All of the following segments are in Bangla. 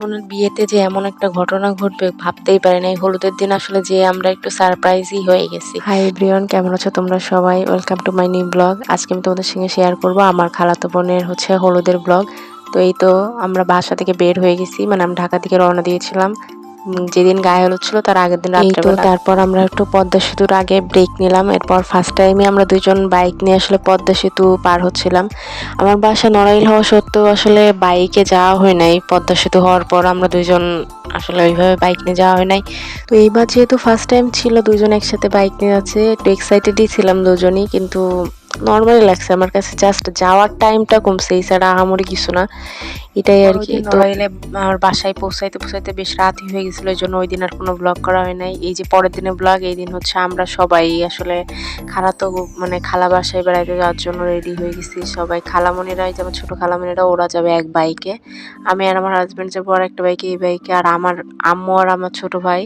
ওনার বিয়েতে যে এমন একটা ঘটনা ঘটবে ভাবতেই পারি নাই। হলুদের দিন আসলে যেয়ে আমরা একটু সারপ্রাইজই হয়ে গেছি। হাই এভরিওয়ান, কেমন আছো তোমরা সবাই? Welcome to my new blog. আজকে আমি তোমাদের সঙ্গে শেয়ার করব আমার খালাতো বোনের হলুদের ব্লগ। তো এই তো আমরা বাসা থেকে বের হয়ে গেছি, মানে আমি ঢাকা থেকে রওনা দিয়েছিলাম। যেদিন গায়ে হলুদ ছিল তার আগের দিন রাত্রেবেলা। তারপর আমরা একটু পদ্মা সেতুর আগে ব্রেক নিলাম। এরপর ফার্স্ট টাইমে আমরা দুইজন বাইক নিয়ে আসলে পদ্মা সেতু পার হচ্ছিলাম। আমার বাসা নড়াইল হওয়া সত্ত্বেও আসলে বাইকে যাওয়া হয় নাই। পদ্মা সেতু হওয়ার পর আমরা দুইজন আসলে ওইভাবে বাইক নিয়ে যাওয়া হয় নাই। তো এইবার যেহেতু ফার্স্ট টাইম ছিল, দুজন একসাথে বাইক নিয়ে যাচ্ছে, একটু এক্সাইটেডই ছিলাম দুজনই, কিন্তু নর্মালি লাগছে আমার কাছে। জাস্ট যাওয়ার টাইমটা কমছে, এছাড়া আহামরি কিছু না, এটাই আর কি। তো নড়াইলে আমার বাসায় পৌঁছাইতে পৌঁছাইতে বেশ রাতই হয়ে গেছিল, এই জন্য ওই দিন আর কোনো ব্লগ করা হয় নাই। এই যে পরের দিনের ব্লগ, এই দিন হচ্ছে আমরা সবাই আসলে খালা বাসায় বেড়াইতে যাওয়ার জন্য রেডি হয়ে গেছি সবাই। খালামণিরা, এই যে আমার ছোট খালামণিরা, ওরা যাবে এক বাইকে, আমি আর আমার হাজবেন্ড যাবো আর একটা বাইকে, এই বাইকে। আর আমার আম্মু আর আমার ছোট ভাই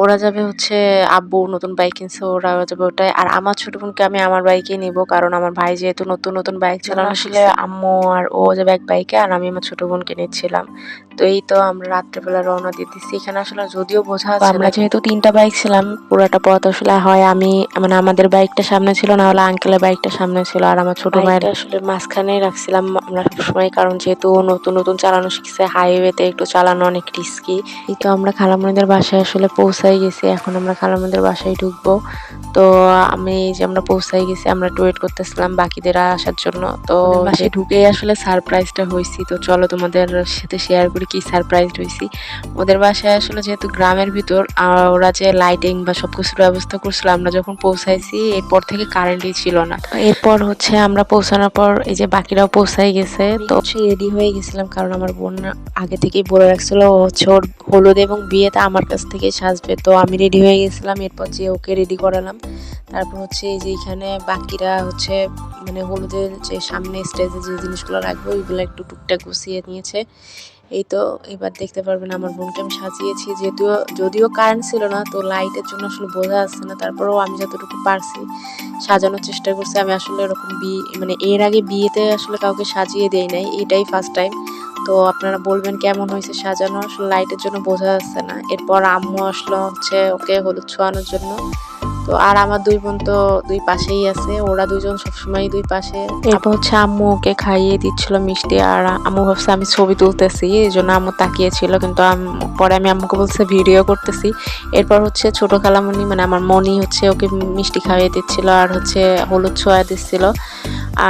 ওরা যাবে হচ্ছে, আব্বু নতুন বাইক কিনছে, ওরা যাবে ওটাই। আর আমার ছোট বোনকে আমি আমার বাইকে নিব, কারণ আমার ভাই যেহেতু নতুন নতুন বাইক চালানো, আসলে আম্মু আর ও যাবে এক বাইকে আর আমি আমার ছোট বোনকে নিচ্ছিলাম। তো এই তো আমরা রাত্রেবেলা রওনা দিতেছি। এখানে আসলে যদিও বোঝা যাচ্ছে, আমরা যেহেতু তিনটা বাইক ছিলাম, পুরাটা পথ আসলে হয় আমি, মানে আমাদের বাইকটা সামনে ছিল, না হলে আঙ্কেলের বাইকটা সামনে ছিল, আর আমার ছোট ভাইটা আসলে মাঝখানেই রাখছিলাম আমরা সবসময়, কারণ যেহেতু নতুন নতুন চালানো শিখছে, হাইওয়েতে একটু চালানো অনেক রিস্কি। এই তো আমরা খালামণিদের বাসায় আসলে পৌঁছাই গেছি, এখন আমরা খালামণিদের বাসায় ঢুকবো। তো আমরা পৌঁছাই গেছি, আমরা একটু ওয়েট করতেছিলাম বাকিদের আসার জন্য। তো বাসায় ঢুকেই আসলে সারপ্রাইজটা হয়েছি। তো চলো তোমাদের সাথে শেয়ার করি কি সারপ্রাইজ হয়েছি। ওদের বাসায় আসলে যেহেতু গ্রামের ভিতর, ওরা যে লাইটিং বা সবকিছুর ব্যবস্থা করছিল, আমরা যখন পৌঁছাইছি এরপর থেকে কারেন্টই ছিল না। এরপর হচ্ছে আমরা পৌঁছানোর পর এই যে বাকিরাও পৌঁছাই গেছে। তো রেডি হয়ে গেছিলাম, কারণ আমার বোন আগে থেকেই বলে রাখছিল ও হচ্ছে ওর হলুদ এবং বিয়েতে আমার কাছ থেকে সাজবে। তো আমি রেডি হয়ে গেছিলাম, এরপর যে ওকে রেডি করালাম। তারপর হচ্ছে এই যে এখানে বাকিরা হচ্ছে মানে হলুদের যে সামনে স্টেজে যে জিনিসগুলো রাখবো ওইগুলো একটু টুকটাক গুছিয়ে নিয়েছে। এই তো এবার দেখতে পারবেন আমার বোনকে আমি সাজিয়েছি, যদিও কারেন্ট ছিল না, তো লাইটের জন্য আসলে বোঝা যাচ্ছে না, তারপরেও আমি যতটুকু পারছি সাজানোর চেষ্টা করছি। আমি আসলে এরকম এর আগে বিয়েতে আসলে কাউকে সাজিয়ে দেই নাই, এটাই ফার্স্ট টাইম। তো আপনারা বলবেন কেমন হয়েছে সাজানো, আসলে লাইটের জন্য বোঝা যাচ্ছে না। এরপর আম্মু আসলো হচ্ছে ওকে হলুদ ছোঁয়ানোর জন্য। তো আর আমার দুই বোন তো দুই পাশেই আছে, ওরা দুইজন সবসময় দুই পাশে। এরপর হচ্ছে আম্মু ওকে খাইয়ে দিচ্ছিল মিষ্টি, আর আম্মু ভাবছে আমি ছবি তুলতেছি, এই জন্য আম্মু তাকিয়েছিল, কিন্তু পরে আমি আম্মুকে বলছে ভিডিও করতেছি। এরপর হচ্ছে ছোট খালামণি, মানে আমার মনি হচ্ছে ওকে মিষ্টি খাইয়ে দিচ্ছিল আর হচ্ছে হলুদ ছোঁয়া দিচ্ছিল।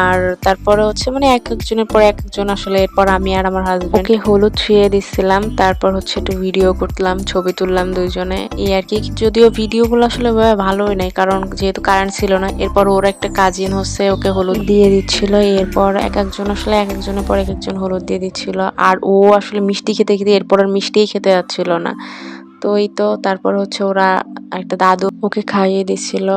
আর তারপরে হচ্ছে এক একজনের পরে এক একজন আসলে, এরপর আমি আর আমার হাজবেন্ড ওকে হলুদ ছুঁয়ে দিচ্ছিলাম। তারপর হচ্ছে একটু ভিডিও করলাম, ছবি তুললাম দুইজনে, এই আর কি। যদিও ভিডিওগুলো আসলে ভালোই নাই, কারণ যেহেতু কারেন্ট ছিল না। এরপর ওর একটা কাজিন হচ্ছে ওকে হলুদ দিয়ে দিচ্ছিল, এরপর এক একজন আসলে এক একজনের পর এক একজন হলুদ দিয়ে দিচ্ছিল। আর ও আসলে মিষ্টি খেতে খেতে এরপর আর মিষ্টিই খেতে যাচ্ছিল না। তো এই তো তারপর হচ্ছে ওরা একটা দাদু ওকে খাইয়ে দিচ্ছিল।